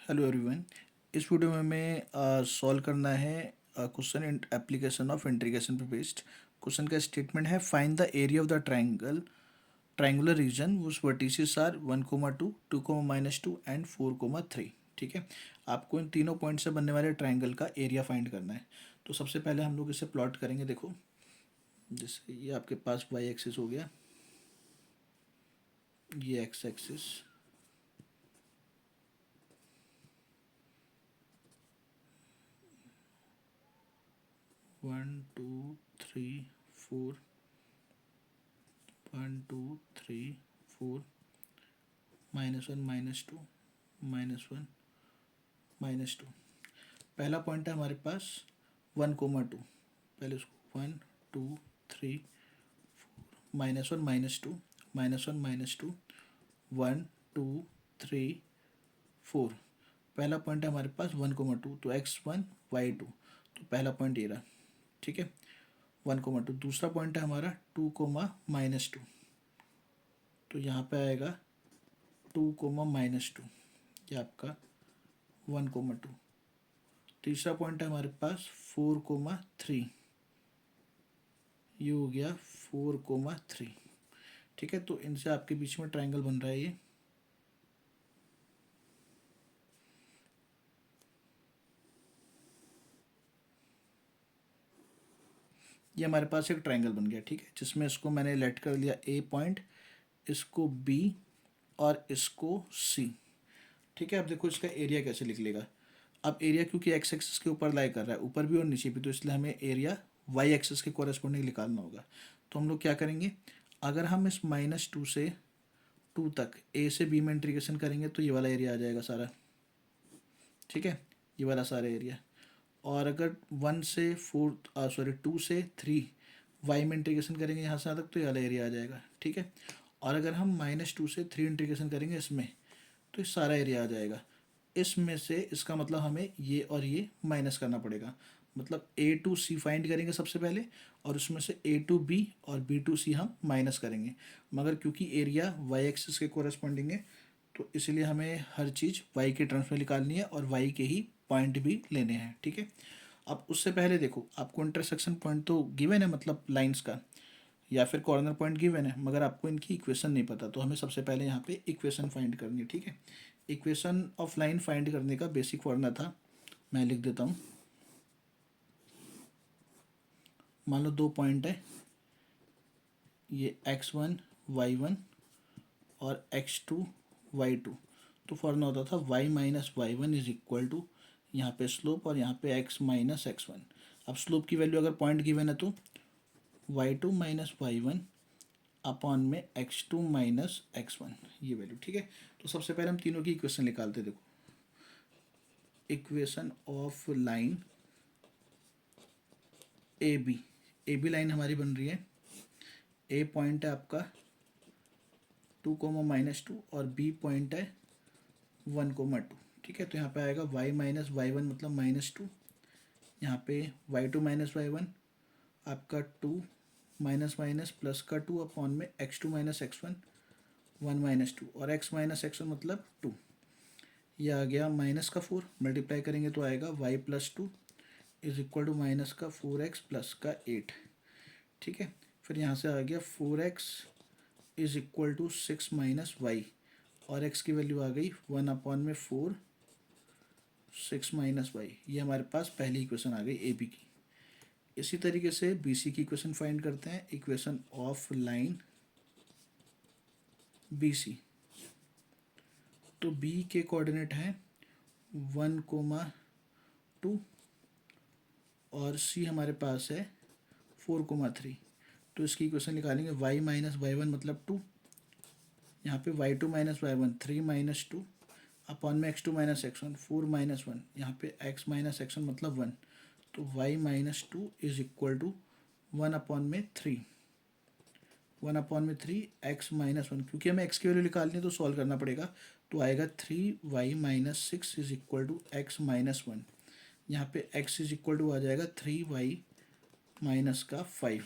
Hello everyone. इस video में हमें सॉल्व करना है question in application of integration पे बेस्ड। क्वेश्चन का स्टेटमेंट है find the area of the triangular region whose vertices are 1,2, 2,-2 and 4,3। ठीक है, आपको इन तीनों पॉइंट से बनने वाले ट्रायंगल का एरिया फाइंड करना है। तो सबसे पहले हम लोग इसे प्लॉट करेंगे। देखो, जैसे ये आपके पास वाई एक्सिस हो गया, ये एक्स एक्सिस, 1 2 3 4, 1 2 3 4, -1 -2 -1 -2। पहला पॉइंट है हमारे पास 1,2। पहले उसको 1 2 3 4, -1 -2 1 2 3 4। पहला पॉइंट है हमारे पास 1,2, तो x1 y2, तो पहला पॉइंट ये रहा। ठीक है, 1,2। दूसरा पॉइंट है हमारा 2, -2, तो यहाँ पे आएगा 2, -2, ये आपका 1,2। तीसरा पॉइंट है हमारे पास 4,3, ये हो गया 4,3। ठीक है, तो इनसे आपके बीच में ट्रायंगल बन रहा है ये हमारे पास एक ट्रायंगल बन गया। ठीक है, जिसमें इसको मैंने लेट कर लिया ए पॉइंट, इसको बी और इसको सी। ठीक है, अब देखो इसका एरिया कैसे लिख लेगा। अब एरिया क्योंकि एक्स एक्सिस के ऊपर लाई कर रहा है, ऊपर भी और नीचे भी, तो इसलिए हमें एरिया वाई एक्सिस के कॉरेस्पॉन्डिंग निकालना होगा। तो हम लोग क्या करेंगे, अगर हम इस -2 से 2 तक ए से बी में इंटीग्रेशन करेंगे तो ये वाला एरिया आ जाएगा सारा। ठीक है, ये वाला सारा एरिया। और अगर 2 से 3 वाई में इंटीग्रेशन करेंगे यहाँ से यहाँ तक, तो ये वाला एरिया आ जाएगा। ठीक है, और अगर हम -2 से 3 इंटीग्रेशन करेंगे इसमें, तो ये सारा एरिया आ जाएगा। इसमें से इसका मतलब हमें ये और ये माइनस करना पड़ेगा। मतलब A to C फाइंड करेंगे सबसे पहले, और उसमें से A to B और B to C हम माइनस करेंगे। मगर क्योंकि एरिया वाई एक्सिस के कोरस्पॉन्डिंग है, तो इसलिए हमें हर चीज़ वाई के टर्म्स में निकालनी है और वाई के ही पॉइंट भी लेने हैं। ठीक है, अब उससे पहले देखो, आपको इंटरसेक्शन पॉइंट तो गिवन है, मतलब लाइंस का, या फिर कॉर्नर पॉइंट गिवन है, मगर आपको इनकी इक्वेशन नहीं पता। तो हमें सबसे पहले यहाँ पे इक्वेशन फाइंड करनी है। ठीक है, इक्वेशन ऑफ लाइन फाइंड करने का बेसिक फॉर्मूला था, मैं लिख देता हूँ। मान लो दो पॉइंट है, ये x1 y1 और x2 y2। तो फॉर्मूला होता था y-y1 इज इक्वल टू, यहाँ पे स्लोप और यहाँ पे x-x1। अब स्लोप की वैल्यू अगर पॉइंट गिवन है तो y2 - y1 अपॉन में x2 - x1, ये वैल्यू। ठीक है, तो सबसे पहले हम तीनों की इक्वेशन निकालते। देखो, equation of line A B line हमारी बन रही है। ए पॉइंट है आपका 2, -2 और बी पॉइंट है 1,2। ठीक है, तो यहाँ पे आएगा y-y1 मतलब -2। यहाँ पे y2 - y1 आपका 2 माइनस माइनस प्लस का 2 अपॉन में x2 - x1 1 - 2, और x - x1 मतलब 2। ये आ गया माइनस का 4, मल्टीप्लाई करेंगे तो आएगा y+2 is equal to minus का 4x प्लस का 8। ठीक है, फिर यहाँ से आ गया 4x is equal to 6 - y, और x की वैल्यू आ गई 1/4 6 - y। ये हमारे पास पहली इक्वेशन आ गई ए बी की। इसी तरीके से बी सी की इक्वेशन फाइंड करते हैं। Equation of line B C, तो बी के कोऑर्डिनेट हैं 1,2 और सी हमारे पास है 4,3। तो इसकी इक्वेशन निकालेंगे y-y1 मतलब 2, यहाँ पे y2 - y1 3 - 2 अपॉन में x2 - x1 4 - 1, यहाँ पे x - x1 मतलब 1। तो y-2 is equal to 1/3, 1/3 x - 1। क्योंकि हमें x की वैल्यू निकालनी है तो सॉल्व करना पड़ेगा। तो आएगा 3y - 6 is equal to x - 1। यहाँ पे x इज इक्वल टू आ जाएगा 3y माइनस का 5।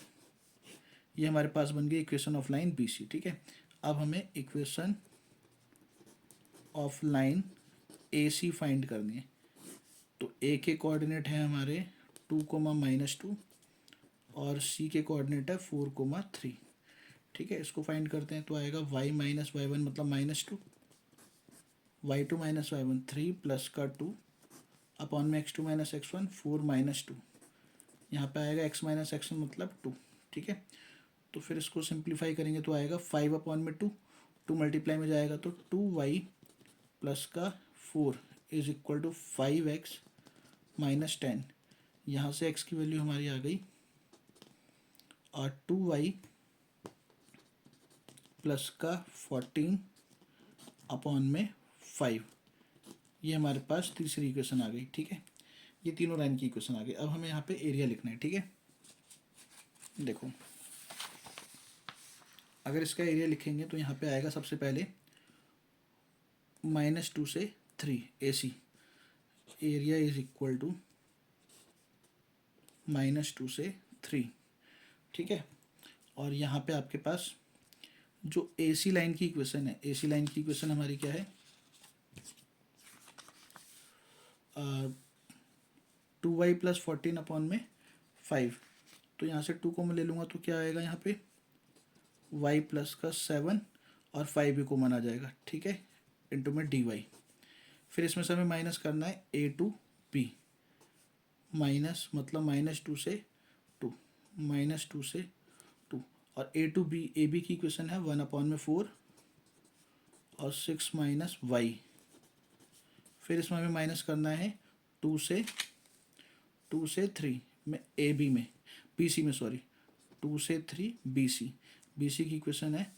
ये हमारे पास बन गई equation of line B C. ठीक है, अब हमें equation of line A C find करनी है। तो ए के कोऑर्डिनेट है हमारे 2, -2 और सी के कोऑर्डिनेट है 4, 3। ठीक है, इसको फाइंड करते हैं तो आएगा y - y1 मतलब -2, y2 - y1 3 प्लस का 2 अपॉन में x2 - x1 4 - 2। यहाँ पे आएगा x - x1 मतलब 2। ठीक है, तो फिर इसको सिंप्लीफाई करेंगे तो आएगा 5 अपॉन में 2, 2 मल्टीप्लाई में जाएगा तो 2y प्लस का 4 इज इक्वल टू 5x - 10। यहाँ से x की वैल्यू हमारी आ गई और 2y प्लस का 14 अपॉन में 5। ये हमारे पास तीसरी इक्वेशन आ गई। ठीक है, ये तीनों लाइन की इक्वेशन आ गई। अब हमें यहाँ पे एरिया लिखना है। ठीक है, देखो अगर इसका एरिया लिखेंगे तो यहाँ पे आएगा सबसे पहले -2 से 3 AC, area is equal to -2 से 3। ठीक है, और यहाँ पे आपके पास जो AC लाइन की इक्वेशन है, AC लाइन की इक्वेशन हमारी क्या है, 2y प्लस 14 अपॉन में 5। तो यहाँ से 2 कॉमन ले लूँगा तो क्या आएगा यहाँ पे y प्लस का 7 और 5 भी कॉमन आ जाएगा। ठीक है, इंटू में dy। फिर इसमें से हमें माइनस करना है a टू b, माइनस मतलब -2 से 2, -2 से 2 और a to b, A B की इक्वेशन है 1 अपॉन में 4 और 6 माइनस y। फिर इसमें हमें माइनस करना है 2 से 3 में ए बी में, बी सी में सॉरी, 2 से 3 बी सी, बी सी की इक्वेशन है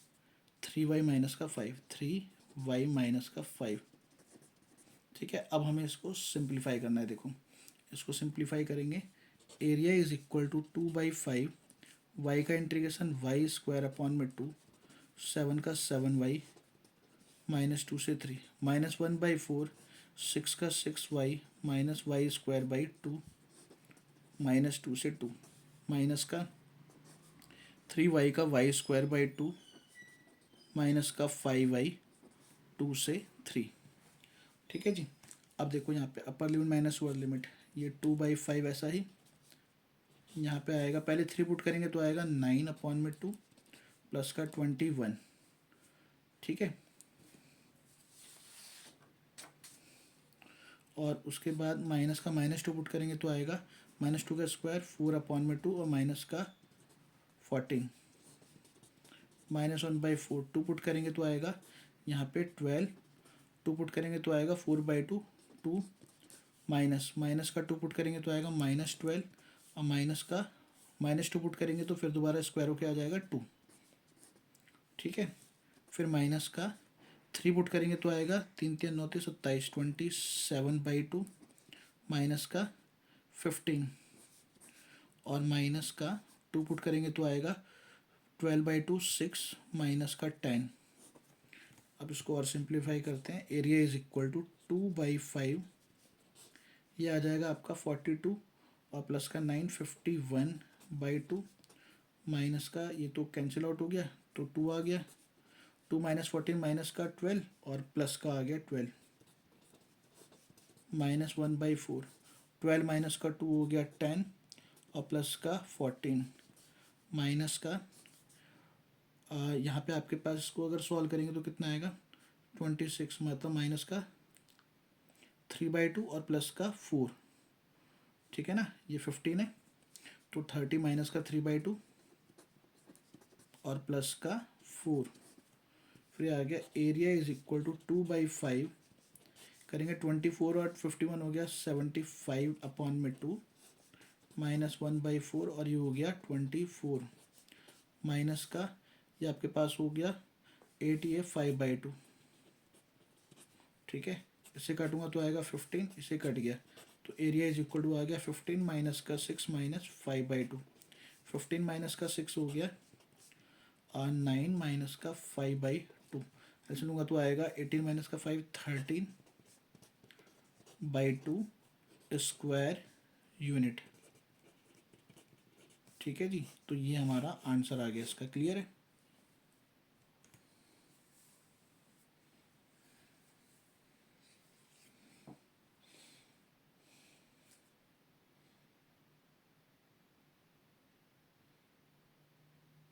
3y माइनस का 5, 3y माइनस का 5। ठीक है, अब हमें इसको सिंप्लीफाई करना है। देखो इसको सिंप्लीफाई करेंगे, area is equal to 2/5, y का इंटीग्रेशन y² अपॉन में 2, 7 का 7y -2 से 3, -1/4, 6 का 6y माइनस y²/2 -2 से 2, माइनस का 3y का y²/2 माइनस का 5y 2 से 3। ठीक है जी, अब देखो यहाँ पे upper limit minus lower limit, ये 2/5 ऐसा ही यहाँ पे आएगा। पहले 3 पुट करेंगे तो आएगा 9 अपॉन में 2 प्लस का 21। ठीक है, और उसके बाद माइनस का -2 पुट करेंगे तो आएगा -2 का स्क्वायर 4 अपॉन में 2 और माइनस का 14, -1/4। 2 पुट करेंगे तो आएगा यहाँ पे 12, 2 पुट करेंगे तो आएगा 4/2, 2 माइनस का 2 पुट करेंगे तो आएगा -12 और माइनस का -2 पुट करेंगे तो फिर दोबारा स्क्वायर होके आ जाएगा 2। ठीक है, फिर माइनस का 3 पुट करेंगे तो आएगा 3 3 9 27, 27/2 माइनस का 15 और माइनस का 2 पुट करेंगे तो आएगा 12/2 6 माइनस का 10। अब इसको और सिंप्लीफाई करते हैं, एरिया इज इक्वल टू 2/5, ये आ जाएगा आपका 42 और प्लस का 9 51/2 माइनस का, ये तो कैंसिल आउट हो गया तो 2 आ गया, 2 - 14 माइनस का 12 और प्लस का आ गया 12, -1/4, 12 माइनस का 2 हो गया 10 और प्लस का 14 माइनस का यहाँ पे आपके पास इसको अगर सॉल्व करेंगे तो कितना आएगा 26, मतलब माइनस का 3/2 और प्लस का 4। ठीक है ना, ये 15 है तो 30 माइनस का 3/2 और प्लस का 4। फिर आ गया एरिया इज इक्वल टू 2/5 करेंगे 24 और 51 हो गया 75 अपॉन में 2 -1/4 और ये हो गया 24 माइनस का, ये आपके पास हो गया 8, ये 5/2। ठीक है, इसे काटूंगा तो आएगा 15, इसे कट गया तो एरिया इज इक्वल टू आ गया 15 माइनस का 6 माइनस 5/2, 15 माइनस का 6 हो गया और 9 माइनस का 5/2, ऐसे लूँगा तो आएगा 18 माइनस का 5 13/2 स्क्वायर यूनिट। ठीक है जी, तो ये हमारा आंसर आ गया इसका। क्लियर है।